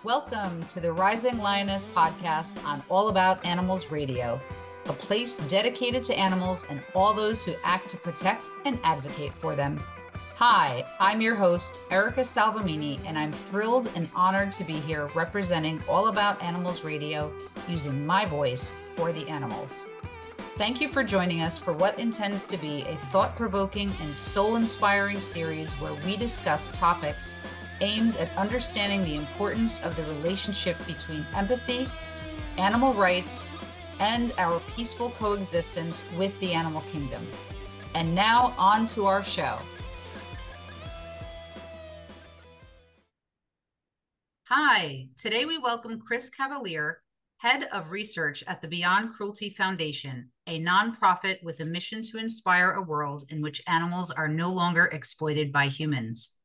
Welcome to the Rising Lioness Podcast on All About Animals Radio, a place dedicated to animals and all those who act to protect and advocate for them. Hi, I'm your host, Erica Salvemini, and I'm thrilled and honored to be here representing All About Animals Radio, using my voice for the animals. Thank you for joining us for what intends to be a thought-provoking and soul-inspiring series where we discuss topics aimed at understanding the importance of the relationship between empathy, animal rights, and our peaceful coexistence with the animal kingdom. And now on to our show. Hi, today we welcome Chris Cavaliere, Head of Research at the Beyond Cruelty Foundation, a nonprofit with a mission to inspire a world in which animals are no longer exploited by humans.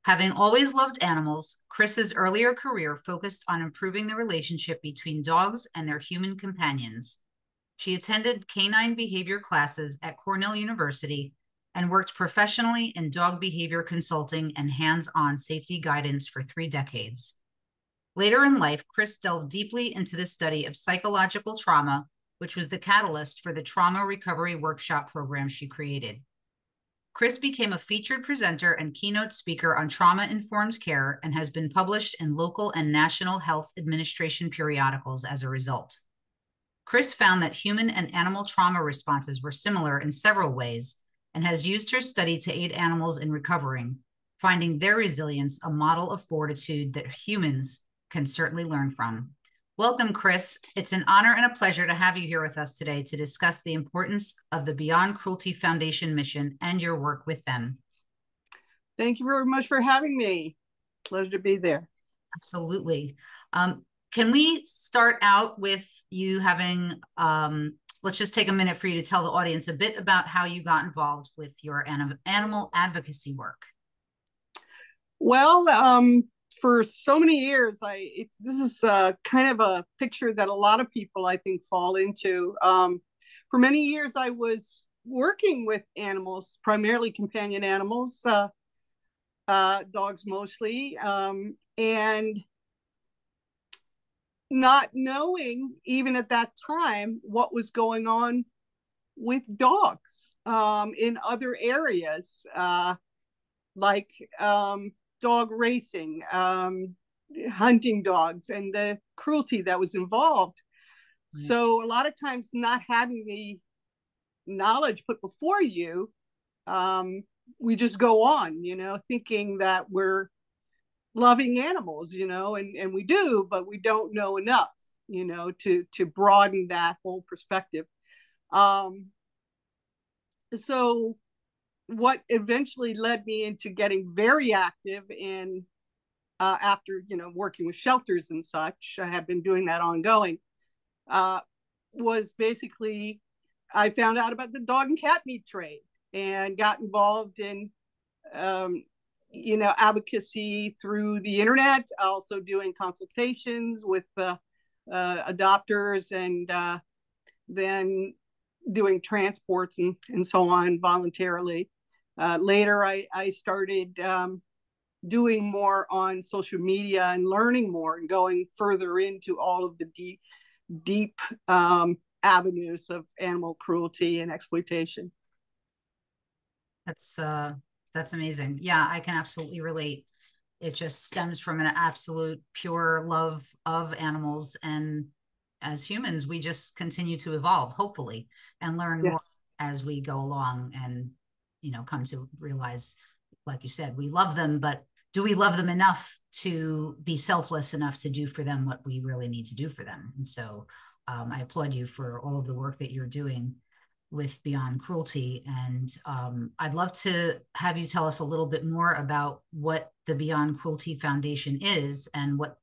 Having always loved animals, Chris's earlier career focused on improving the relationship between dogs and their human companions. She attended canine behavior classes at Cornell University and worked professionally in dog behavior consulting and hands-on safety guidance for 3 decades. Later in life, Chris delved deeply into the study of psychological trauma, which was the catalyst for the trauma recovery workshop program she created. Chris became a featured presenter and keynote speaker on trauma-informed care and has been published in local and national health administration periodicals as a result. Chris found that human and animal trauma responses were similar in several ways and has used her study to aid animals in recovering, finding their resilience a model of fortitude that humans can certainly learn from. Welcome, Chris. It's an honor and a pleasure to have you here with us today to discuss the importance of the Beyond Cruelty Foundation mission and your work with them. Thank you very much for having me. Pleasure to be there. Absolutely. Can we start out with you having, let's just take a minute for you to tell the audience a bit about how you got involved with your animal advocacy work. Well, for so many years, this is kind of a picture that a lot of people, I think, fall into. For many years, I was working with animals, primarily companion animals, dogs mostly, and not knowing, even at that time, what was going on with dogs in other areas, like dog racing, hunting dogs, and the cruelty that was involved. Right. So a lot of times not having the knowledge put before you, we just go on, thinking that we're loving animals, and we do, but we don't know enough, to broaden that whole perspective. So what eventually led me into getting very active in after working with shelters and such, I have been doing that ongoing, was basically I found out about the dog and cat meat trade and got involved in advocacy through the internet, also doing consultations with adopters, and then doing transports and so on voluntarily. Later, I started doing more on social media and learning more and going further into all of the deep avenues of animal cruelty and exploitation. That's amazing. Yeah, I can absolutely relate. It just stems from an absolute pure love of animals, and as humans, we just continue to evolve, hopefully, and learn more as we go along, and come to realize, like you said, we love them, but do we love them enough to be selfless enough to do for them what we really need to do for them? And so I applaud you for all of the work that you're doing with Beyond Cruelty. And I'd love to have you tell us a little bit more about what the Beyond Cruelty Foundation is and what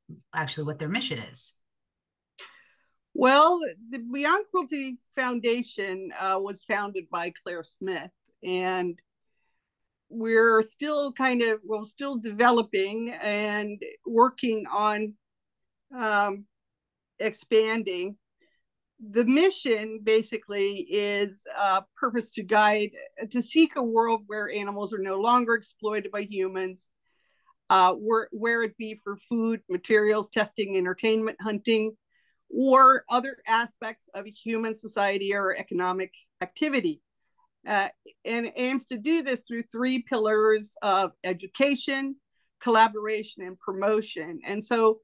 their mission is. Well, the Beyond Cruelty Foundation was founded by Claire Smith, and we're still still developing and working on expanding. The mission basically is a purpose to seek a world where animals are no longer exploited by humans, where it be for food, materials, testing, entertainment, hunting, or other aspects of human society or economic activity. And aims to do this through three pillars of education, collaboration, and promotion. And so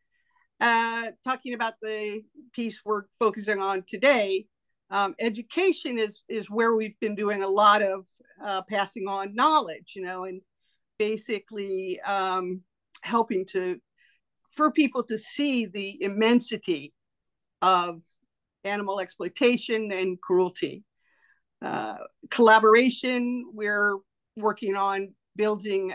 talking about the piece we're focusing on today, education is where we've been doing a lot of passing on knowledge, and basically helping for people to see the immensity of animal exploitation and cruelty. Collaboration, we're working on building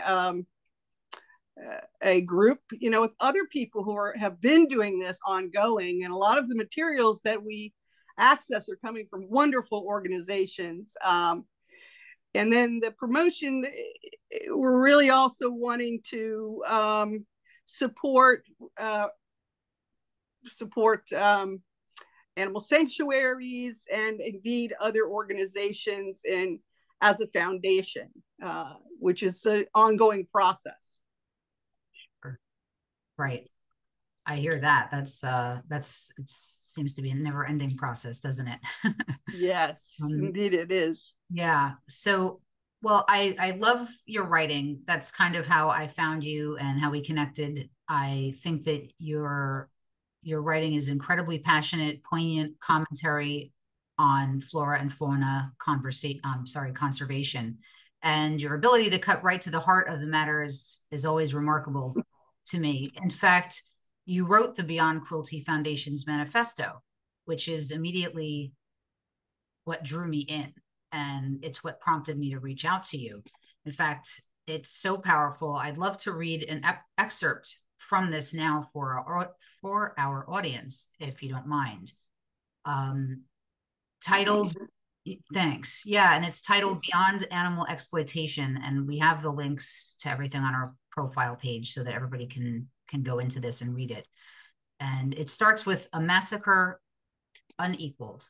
a group, with other people who have been doing this ongoing. And a lot of the materials that we access are coming from wonderful organizations. And then the promotion, we're really also wanting to support animal sanctuaries and indeed other organizations and as a foundation, which is an ongoing process. Right. I hear that. It seems to be a never-ending process, doesn't it? Yes, indeed it is. Yeah. So, well, I love your writing. That's kind of how I found you and how we connected. I think that your writing is incredibly passionate, poignant commentary on flora and fauna conservation. And your ability to cut right to the heart of the matter is always remarkable to me. In fact, you wrote the Beyond Cruelty Foundation's manifesto, which is immediately what drew me in. And it's what prompted me to reach out to you. In fact, it's so powerful. I'd love to read an excerpt from this now for our audience, if you don't mind. Titled, thanks. Yeah, and it's titled Beyond Animal Exploitation. And we have the links to everything on our profile page so that everybody can go into this and read it. And it starts with a massacre unequaled.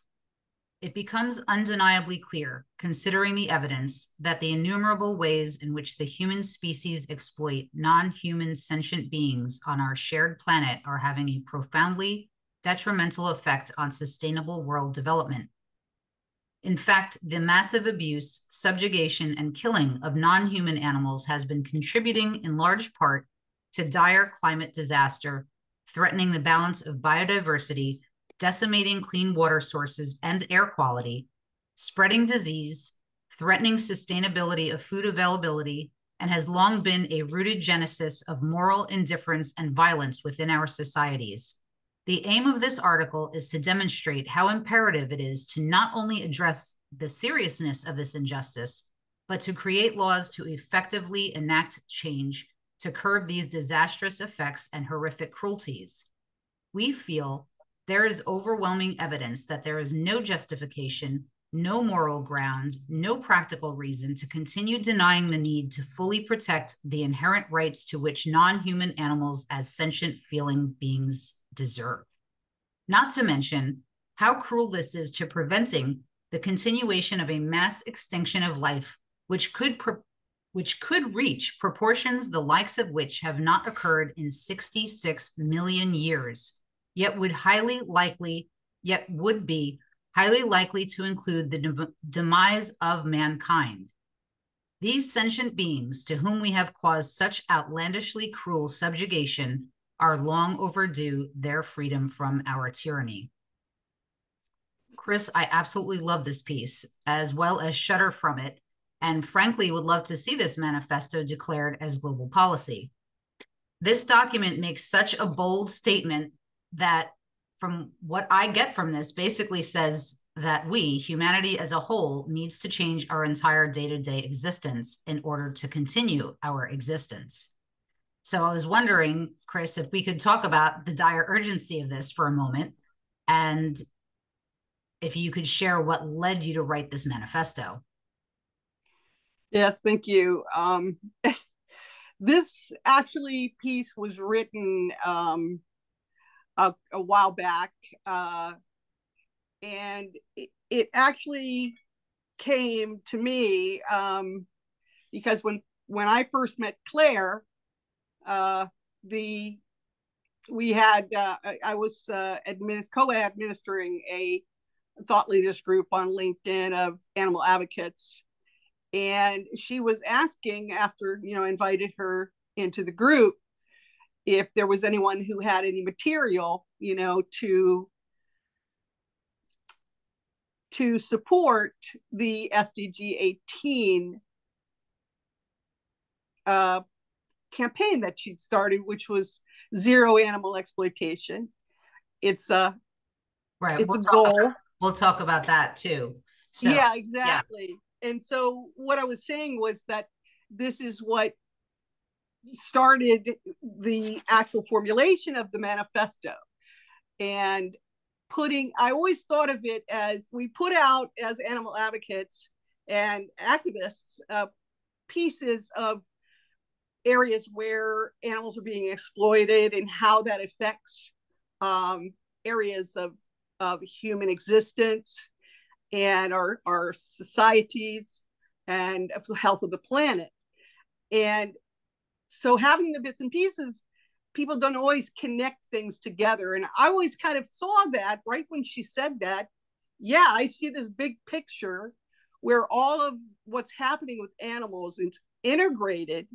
It becomes undeniably clear, considering the evidence, that the innumerable ways in which the human species exploit non-human sentient beings on our shared planet are having a profoundly detrimental effect on sustainable world development. In fact, the massive abuse, subjugation, and killing of non-human animals has been contributing in large part to dire climate disaster, threatening the balance of biodiversity, decimating clean water sources and air quality, spreading disease, threatening sustainability of food availability, and has long been a rooted genesis of moral indifference and violence within our societies. The aim of this article is to demonstrate how imperative it is to not only address the seriousness of this injustice, but to create laws to effectively enact change to curb these disastrous effects and horrific cruelties. We feel there is overwhelming evidence that there is no justification, no moral ground, no practical reason to continue denying the need to fully protect the inherent rights to which non-human animals as sentient feeling beings deserve. Not to mention how cruel this is to preventing the continuation of a mass extinction of life, which could reach proportions the likes of which have not occurred in 66 million years, yet would be highly likely to include the demise of mankind. These sentient beings, to whom we have caused such outlandishly cruel subjugation, are long overdue their freedom from our tyranny. Chris, I absolutely love this piece, as well as shudder from it, and frankly would love to see this manifesto declared as global policy. This document makes such a bold statement that, from what I get from this, basically says that we, humanity as a whole, needs to change our entire day-to-day existence in order to continue our existence. So I was wondering, Chris, if we could talk about the dire urgency of this for a moment, and if you could share what led you to write this manifesto. Yes, thank you. This actually piece was written a while back, and it actually came to me because when I first met Claire, the we had I was co-administering a thought leaders group on LinkedIn of animal advocates, and she was asking, after invited her into the group, if there was anyone who had any material to support the SDG 18 campaign that she'd started, which was zero animal exploitation. It's a goal. We'll talk about that too. So, yeah, exactly. Yeah. And so what I was saying was that this is what started the actual formulation of the manifesto. And I always thought of it as we put out as animal advocates and activists pieces of areas where animals are being exploited and how that affects areas of human existence and our societies and the health of the planet. And so having the bits and pieces, people don't always connect things together. And I always kind of saw that right when she said that. Yeah, I see this big picture where all of what's happening with animals is integrated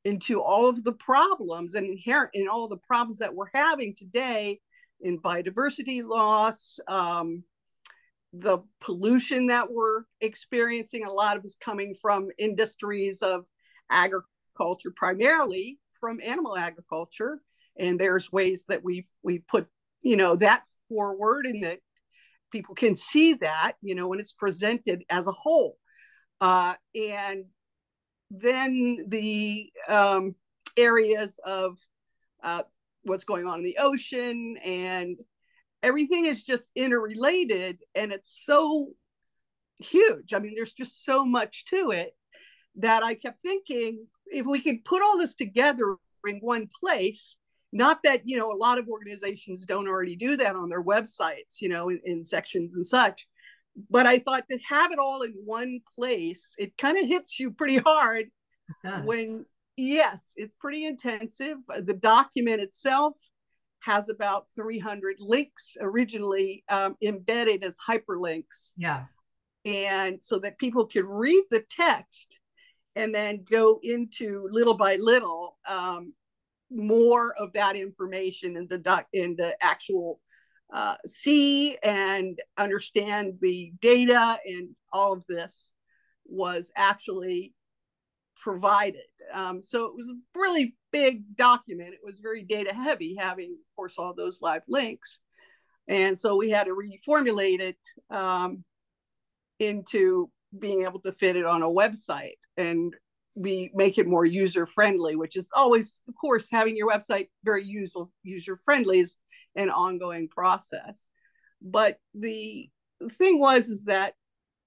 into all of the problems and inherent in all the problems that we're having today in biodiversity loss, the pollution that we're experiencing. A lot of is coming from industries of agriculture, primarily from animal agriculture. And there's ways that we put, that forward, and that people can see that, when it's presented as a whole. And then the areas of what's going on in the ocean, and everything is just interrelated, and it's so huge. I mean, there's just so much to it that I kept thinking, if we could put all this together in one place, not that, a lot of organizations don't already do that on their websites, in sections and such. But I thought to have it all in one place, it kind of hits you pretty hard when, yes, it's pretty intensive. The document itself has about 300 links originally embedded as hyperlinks. Yeah. And so that people can read the text and then go into little by little more of that information in the actual see and understand the data, and all of this was actually provided. So it was a really big document. It was very data heavy, having, of course, all those live links. And so we had to reformulate it into being able to fit it on a website, and we make it more user-friendly, which is always, of course, having your website very user-friendly is an ongoing process. But the thing is that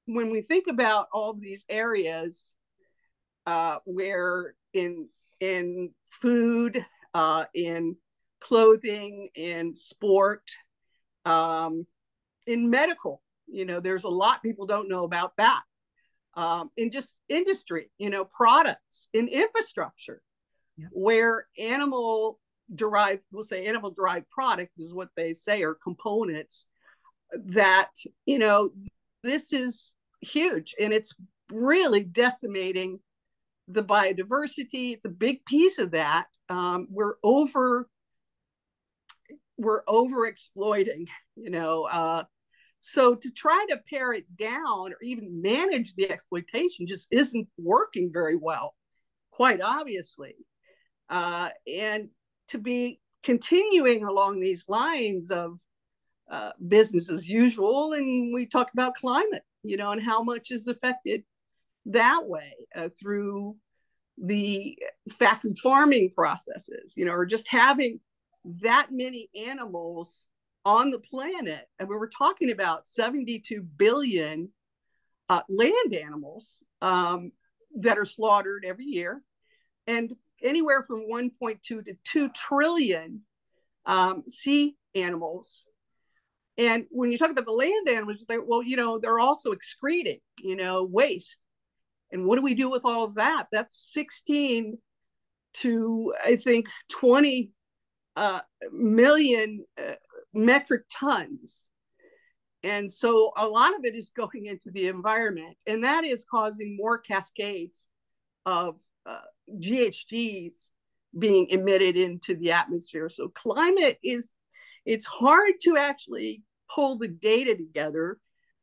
when we think about all of these areas where in food, in clothing, in sport, in medical, there's a lot people don't know about that. In just industry, products, in infrastructure, yeah, where animal derived product is what they say, or components, that, this is huge, and it's really decimating the biodiversity. It's a big piece of that. We're over exploiting, so to try to pare it down or even manage the exploitation just isn't working very well, quite obviously. And to be continuing along these lines of business as usual, and we talk about climate, and how much is affected that way through the factory farming processes, or just having that many animals on the planet. And we were talking about 72 billion land animals that are slaughtered every year, and anywhere from 1.2 to 2 trillion sea animals. And when you talk about the land animals, they're also excreting, waste. And what do we do with all of that? That's 16 to, I think, 20 million metric tons. And so a lot of it is going into the environment, and that is causing more cascades of GHGs being emitted into the atmosphere. So climate is, it's hard to actually pull the data together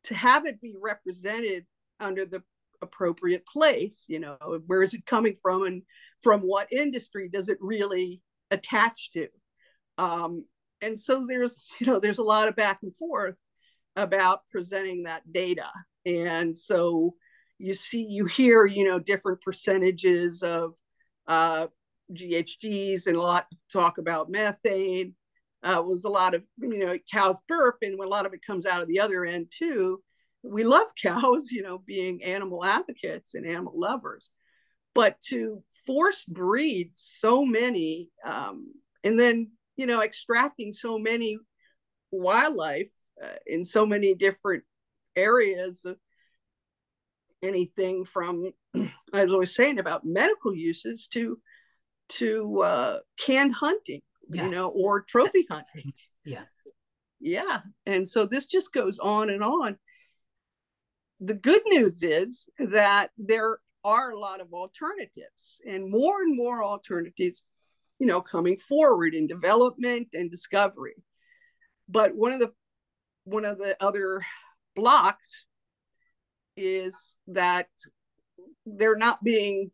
to have it be represented under the appropriate place. You know, where is it coming from, and from what industry does it really attach to? And so there's a lot of back and forth about presenting that data. And so you hear, different percentages of GHGs, and a lot of talk about methane. Was a lot of, cows burp, and when a lot of it comes out of the other end too. We love cows, being animal advocates and animal lovers, but to force breed so many, and then, extracting so many wildlife in so many different areas, anything from, I was saying, about medical uses to canned hunting, or trophy hunting. Yeah. And so this just goes on and on. The good news is that there are a lot of alternatives, and more alternatives, coming forward in development and discovery. But one of the other blocks is that they're not being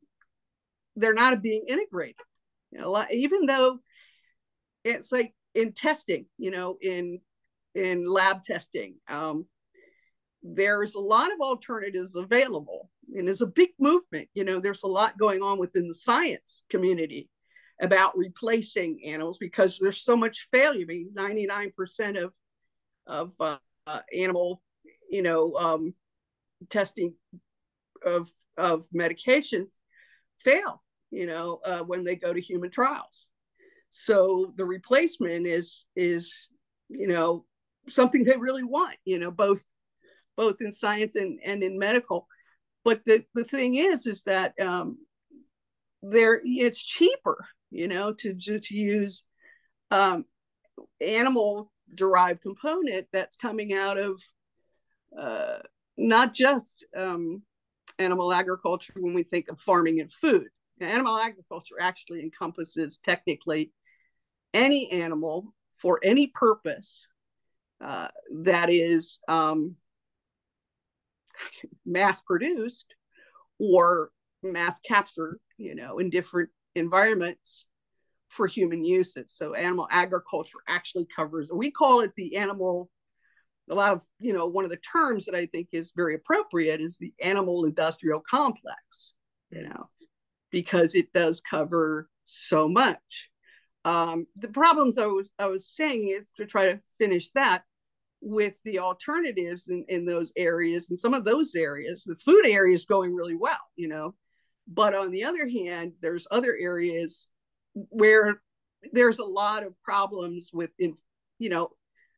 integrated. Even though it's like in testing, in lab testing, there's a lot of alternatives available, and there's a big movement. There's a lot going on within the science community about replacing animals, because there's so much failure. I mean, 99% of animal, testing of medications fail, when they go to human trials. So the replacement is something they really want, both in science and in medical. But the thing is that it's cheaper, to use animal derived component that's coming out of not just animal agriculture. When we think of farming and food, animal agriculture actually encompasses technically any animal for any purpose that is mass produced or mass captured, in different environments for human uses. So animal agriculture actually covers, we call it the animal, a lot of, one of the terms that I think is very appropriate is the animal industrial complex, because it does cover so much. The problems I was saying is, to try to finish that, with the alternatives in those areas, and some of those areas, the food area is going really well, but on the other hand, there's other areas where there's a lot of problems with,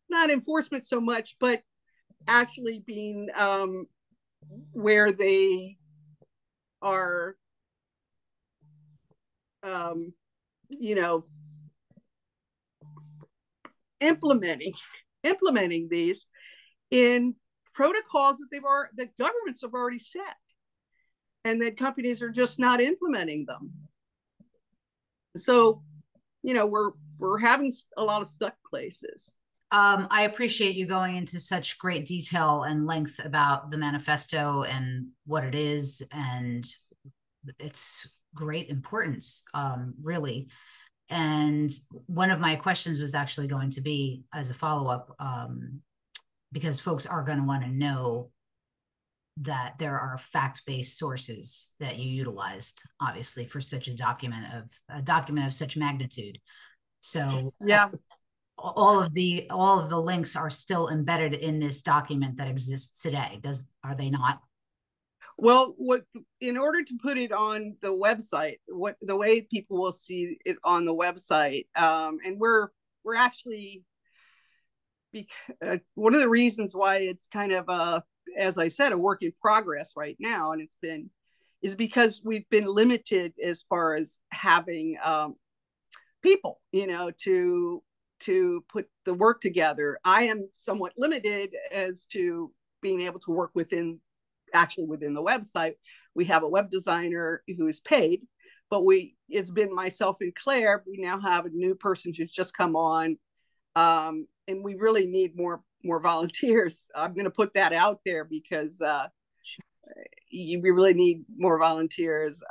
not enforcement so much, but actually being where they are, implementing these in protocols that governments have already set, and that companies are just not implementing them. So, we're having a lot of stuck places. I appreciate you going into such great detail and length about the manifesto and what it is and its great importance, really. And one of my questions was actually going to be, as a follow-up, because folks are going to want to know that there are fact-based sources that you utilized, obviously, for such a document of such magnitude. So yeah, all of the links are still embedded in this document that exists today. Are they not? Well, in order to put it on the website, the way people will see it on the website, and we're actually, one of the reasons why it's kind of as I said, a work in progress right now, and it's been is because we've been limited as far as having people, to put the work together. I am somewhat limited as to being able to work within the website. We have a web designer who is paid, but it's been myself and Claire. We now have a new person who's just come on, and we really need more volunteers. I'm going to put that out there because we really need more volunteers.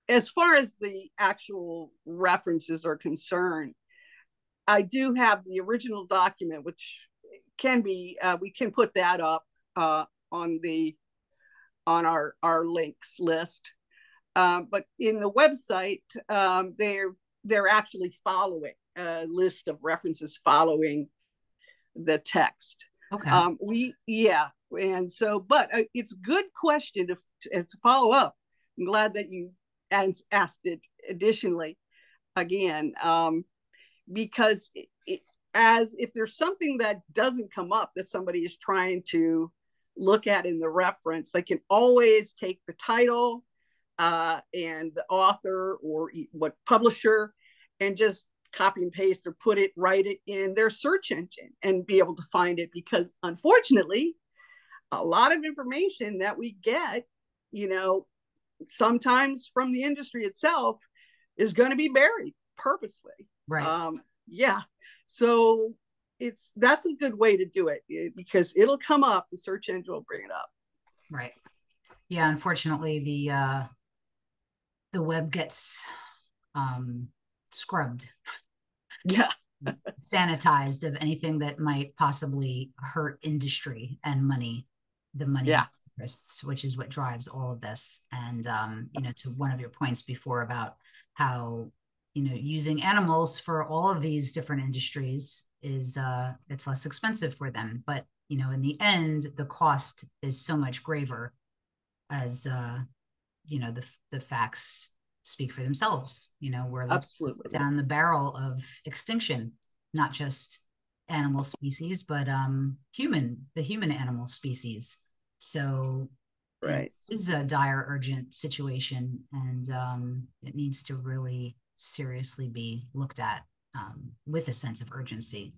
As far as the actual references are concerned, I do have the original document, which can be, we can put that up on our links list. But in the website, they're actually following a list of references following the text. Okay. And so, but it's a good question to follow up. I'm glad that you asked it additionally again, because as if there's something that doesn't come up that somebody is trying to look at in the reference, they can always take the title and the author or what publisher and just copy and paste or write it in their search engine and be able to find it. Because unfortunately, a lot of information that we get, sometimes from the industry itself, is going to be buried purposely. Right. So that's a good way to do it, because it'll come up, the search engine will bring it up. Right. Yeah. Unfortunately, the web gets scrubbed. Yeah. Sanitized of anything that might possibly hurt industry and money, the money interests, which is what drives all of this. And, to one of your points before about how, using animals for all of these different industries is, it's less expensive for them. But, in the end, the cost is so much graver as, the facts speak for themselves. We're absolutely down the barrel of extinction, not just animal species, but the human animal species. So right. It is a dire, urgent situation, and it needs to really seriously be looked at with a sense of urgency.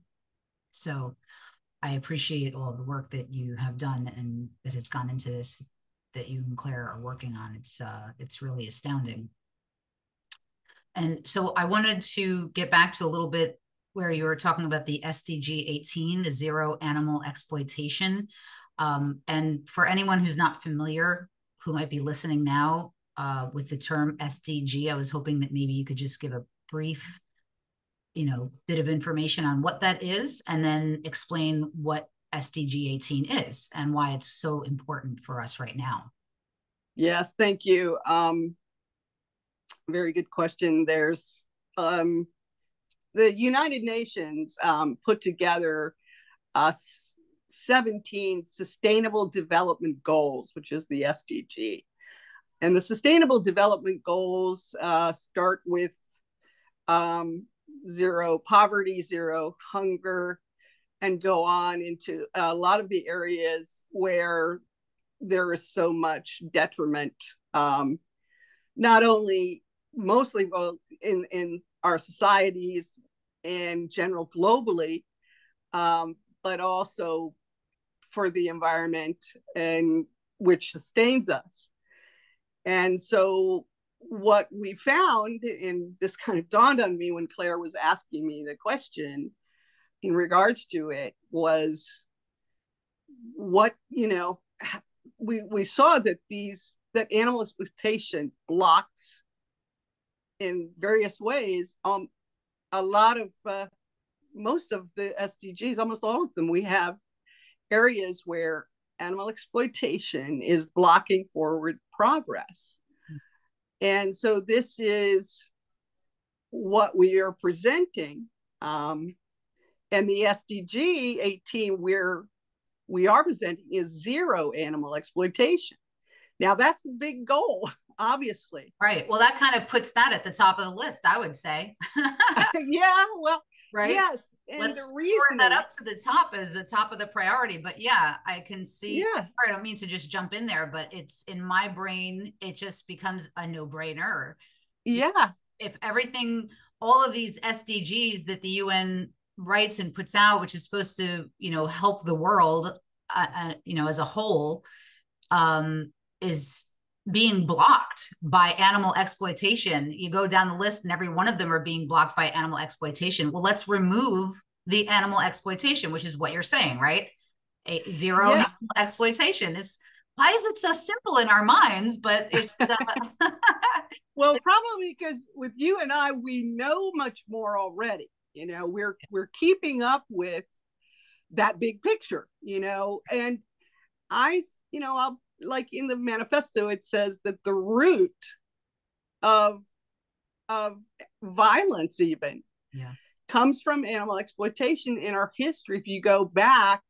So I appreciate all of the work that you have done and that has gone into this, that you and Claire are working on. It's really astounding. And so I wanted to get back to a little bit where you were talking about the SDG 18, the zero animal exploitation. And for anyone who's not familiar, who might be listening now with the term SDG, I was hoping that maybe you could just give a brief, bit of information on what that is, and then explain what SDG 18 is and why it's so important for us right now. Yes, thank you. Very good question. There's the United Nations put together 17 Sustainable Development Goals, which is the SDG. And the Sustainable Development Goals start with zero poverty, zero hunger, and go on into a lot of the areas where there is so much detriment, not only mostly in our societies and general globally, but also for the environment, and which sustains us. And so what we found, and this kind of dawned on me when Claire was asking me the question in regards to it, was what, we saw that animal exploitation blocks in various ways a lot of most of the SDGs, almost all of them. We have areas where animal exploitation is blocking forward progress. And so this is what we are presenting. And the SDG 18 we are presenting is zero animal exploitation. Now that's a big goal, obviously. Right. Well, that kind of puts that at the top of the list, I would say. Yeah, well, right. Yes. and let's the forward that reasoning. up to the top as the top of the priority. But yeah, I can see, Yeah. I don't mean to just jump in there, but it's in my brain, it just becomes a no-brainer. Yeah. If everything, all of these SDGs that the UN writes and puts out, which is supposed to, help the world, as a whole, is being blocked by animal exploitation. You go down the list and every one of them are being blocked by animal exploitation. Well, let's remove the animal exploitation, which is what you're saying, right? Zero Yeah. animal exploitation is, why is it so simple in our minds? But it's well, probably because with you and I, we know much more already. We're keeping up with that big picture, and I'll, like in the manifesto, it says that the root of violence even comes from animal exploitation in our history. If you go back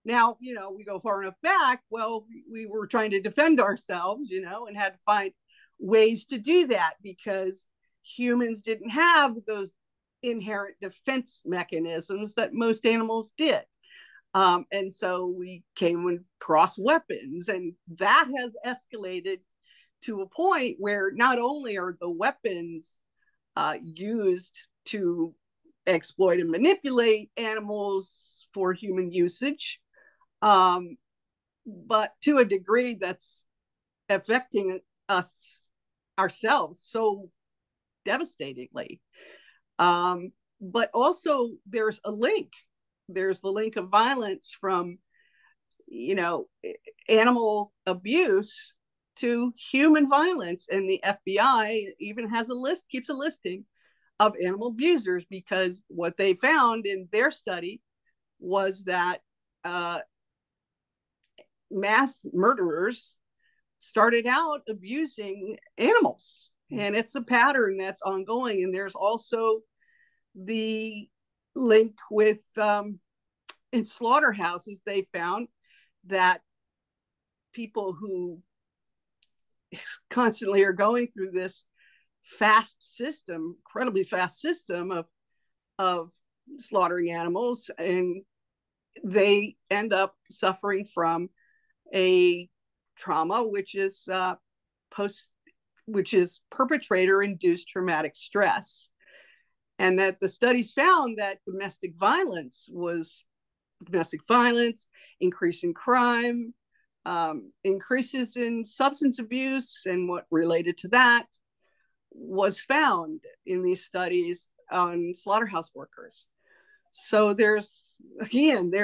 now, we go far enough back, well, we were trying to defend ourselves, and had to find ways to do that because humans didn't have those inherent defense mechanisms that most animals did. And so we came across weapons, and that has escalated to a point where not only are the weapons used to exploit and manipulate animals for human usage, but to a degree that's affecting us ourselves so devastatingly. But also there's a link. There's the link of violence from, animal abuse to human violence. And the FBI even has keeps a listing of animal abusers, because what they found in their study was that mass murderers started out abusing animals. And it's a pattern that's ongoing. And there's also the link with in slaughterhouses, they found that people who constantly are going through this incredibly fast system of slaughtering animals, and they end up suffering from a trauma, which is perpetrator-induced traumatic stress. And that the studies found that domestic violence, increase in crime, increases in substance abuse, and what related to that was found in these studies on slaughterhouse workers. So there's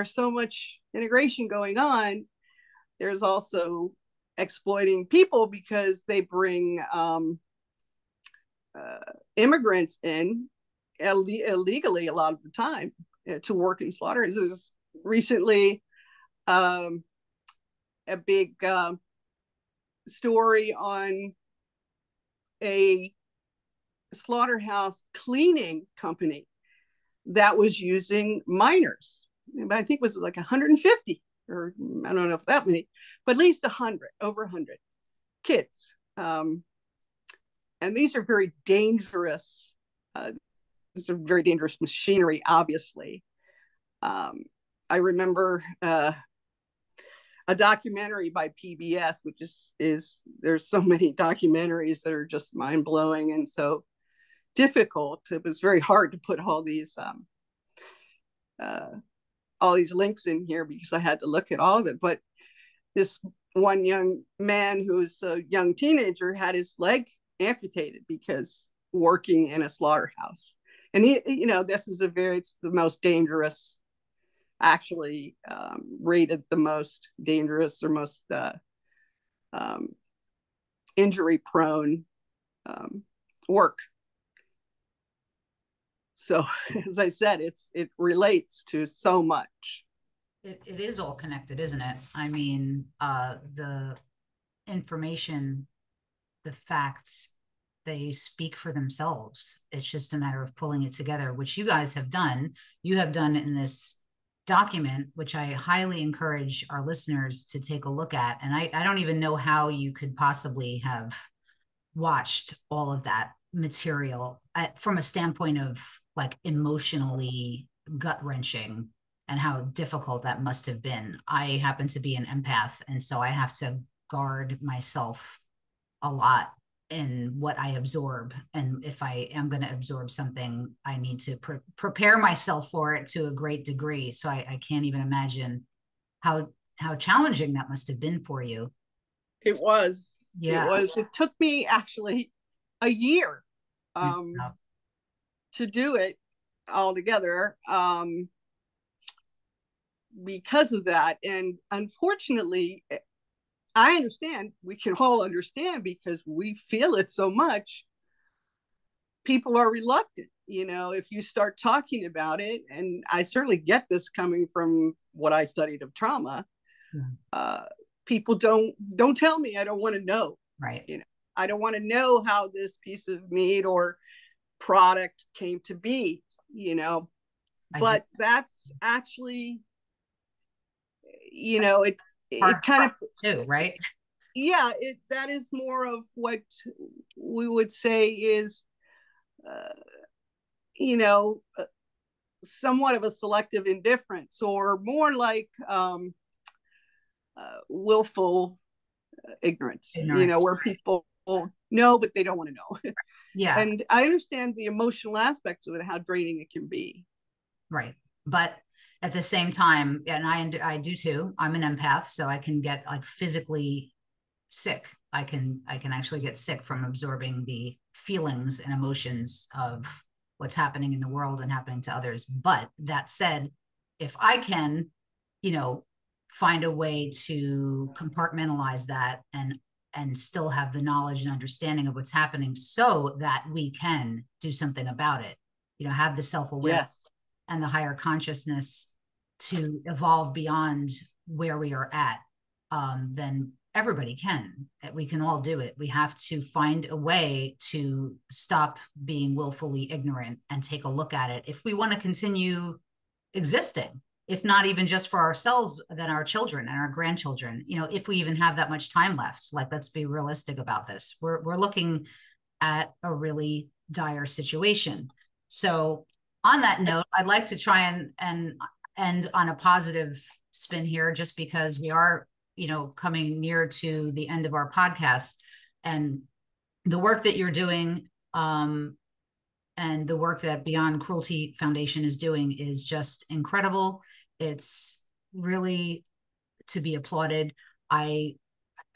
so much integration going on. There's also exploiting people because they bring immigrants in illegally a lot of the time to work in slaughterhouses. There's recently a big story on a slaughterhouse cleaning company that was using minors. I think it was like 150, or I don't know if that many, but at least over 100 kids. And these are very dangerous. This is very dangerous machinery, obviously. I remember a documentary by PBS, which is there's so many documentaries that are just mind blowing and so difficult. It was very hard to put all these links in here because I had to look at all of it. But this one young man who's a young teenager had his leg amputated because working in a slaughterhouse. And this is it's the most dangerous, actually rated the most dangerous or most injury prone work. So as I said, it relates to so much. It is all connected, isn't it? I mean, the information, the facts, they speak for themselves. It's just a matter of pulling it together, which you guys have done. You have done in this document, which I highly encourage our listeners to take a look at. And I don't even know how you could possibly have watched all of that material from a standpoint of like emotionally gut-wrenching and how difficult that must have been. I happen to be an empath, and so I have to guard myself a lot in what I absorb. And if I am going to absorb something, I need to prepare myself for it to a great degree. So I can't even imagine how challenging that must have been for you. It was. Yeah. It took me actually a year to do it altogether because of that. And unfortunately, I understand, we can all understand, because we feel it so much. People are reluctant, if you start talking about it. And I certainly get this coming from what I studied of trauma. People don't tell me. I don't want to know. Right. I don't want to know how this piece of meat or product came to be, but that's actually, it kind of too, right? Yeah, that is more of what we would say is, somewhat of a selective indifference, or more like willful ignorance, where people know, but they don't want to know. Yeah. And I understand the emotional aspects of it, how draining it can be. Right. But at the same time, and I do too, I'm an empath, so I can get like physically sick. I can actually get sick from absorbing the feelings and emotions of what's happening in the world and happening to others. But that said, if I can, find a way to compartmentalize that and still have the knowledge and understanding of what's happening so that we can do something about it, have the self-awareness and the higher consciousness to evolve beyond where we are at, then everybody can. We can all do it. We have to find a way to stop being willfully ignorant and take a look at it if we want to continue existing, if not even just for ourselves, then our children and our grandchildren, if we even have that much time left. Like, let's be realistic about this. We're looking at a really dire situation. So on that note, I'd like to try and end on a positive spin here, just because we are, coming near to the end of our podcast, and the work that you're doing, and the work that Beyond Cruelty Foundation is doing is just incredible. It's really to be applauded. I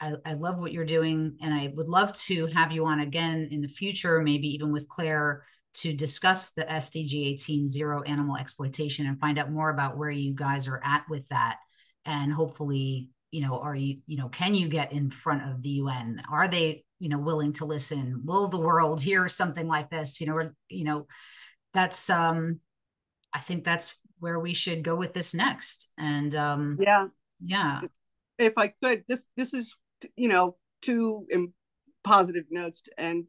love what you're doing, and I would love to have you on again in the future, maybe even with Claire, to discuss the SDG 18 zero animal exploitation and find out more about where you guys are at with that. And hopefully, are you, can you get in front of the UN? Are they, willing to listen? Will the world hear something like this? That's, I think that's where we should go with this next. And yeah. If I could, this is, two positive notes. And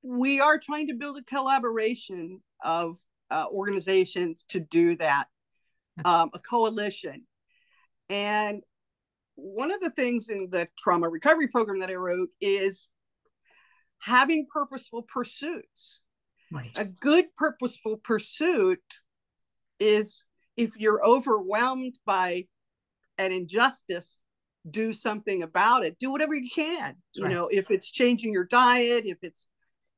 we are trying to build a collaboration of organizations to do that, a coalition. And one of the things in the trauma recovery program that I wrote is having purposeful pursuits. Right. A good purposeful pursuit is, if you're overwhelmed by an injustice, do something about it. Do whatever you can. Right. If it's changing your diet, if it's,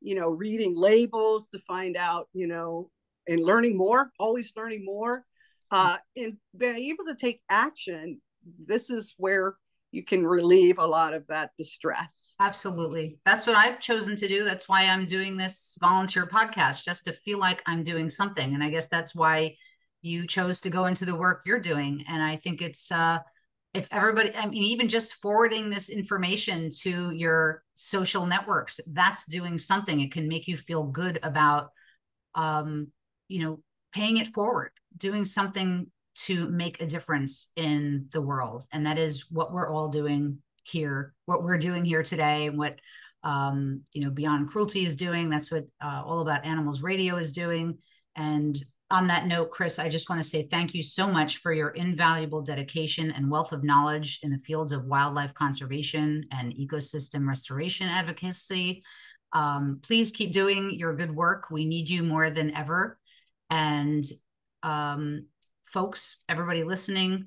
reading labels to find out, and learning more, always learning more, and being able to take action. This is where you can relieve a lot of that distress. Absolutely. That's what I've chosen to do. That's why I'm doing this volunteer podcast, just to feel like I'm doing something. And I guess that's why you chose to go into the work you're doing. And I think it's, if everybody, even just forwarding this information to your social networks, that's doing something. It can make you feel good about, paying it forward, doing something to make a difference in the world. And that is what we're all doing here, what we're doing here today, and what, Beyond Cruelty is doing. That's what All About Animals Radio is doing. And on that note, Chris, I just want to say thank you so much for your invaluable dedication and wealth of knowledge in the fields of wildlife conservation and ecosystem restoration advocacy. Please keep doing your good work. We need you more than ever. And folks, everybody listening,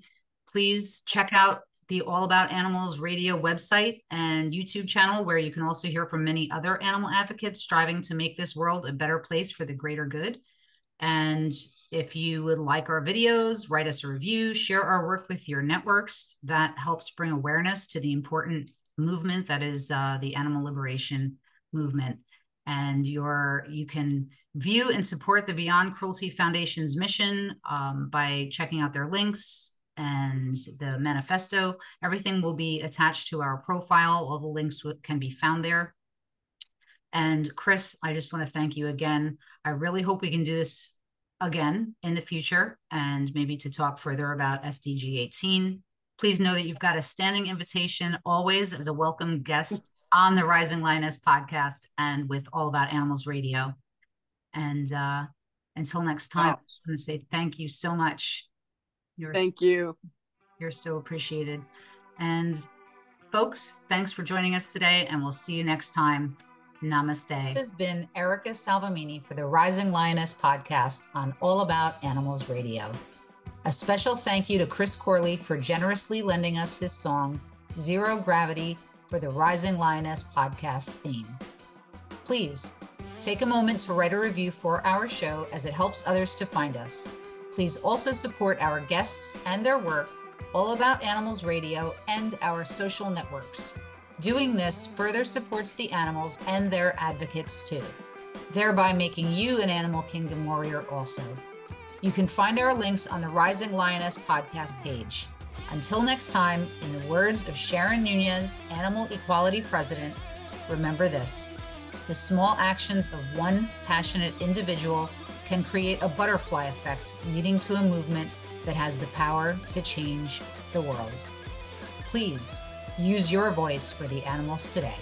please check out the All About Animals radio website and YouTube channel, where you can also hear from many other animal advocates striving to make this world a better place for the greater good. And if you would like our videos, write us a review, share our work with your networks. That helps bring awareness to the important movement that is the animal liberation movement. And you can view and support the Beyond Cruelty Foundation's mission by checking out their links and the manifesto. Everything will be attached to our profile. All the links can be found there. And Chris, I just want to thank you again. I really hope we can do this again in the future, and maybe to talk further about SDG 18. Please know that you've got a standing invitation always as a welcome guest on the Rising Lioness podcast and with All About Animals Radio. And until next time, I just want to say thank you so much. Thank you. You're so appreciated. And folks, thanks for joining us today, and we'll see you next time. Namaste. This has been Erica Salvemini for the Rising Lioness podcast on All About Animals Radio. A special thank you to Chris Corley for generously lending us his song, Zero Gravity, for the Rising Lioness podcast theme. Please take a moment to write a review for our show, as it helps others to find us. Please also support our guests and their work, All About Animals Radio, and our social networks. Doing this further supports the animals and their advocates too, thereby making you an Animal Kingdom warrior also. You can find our links on the Rising Lioness podcast page. Until next time, in the words of Sharon Nunez, Animal Equality President, remember this: the small actions of one passionate individual can create a butterfly effect, leading to a movement that has the power to change the world. Please use your voice for the animals today.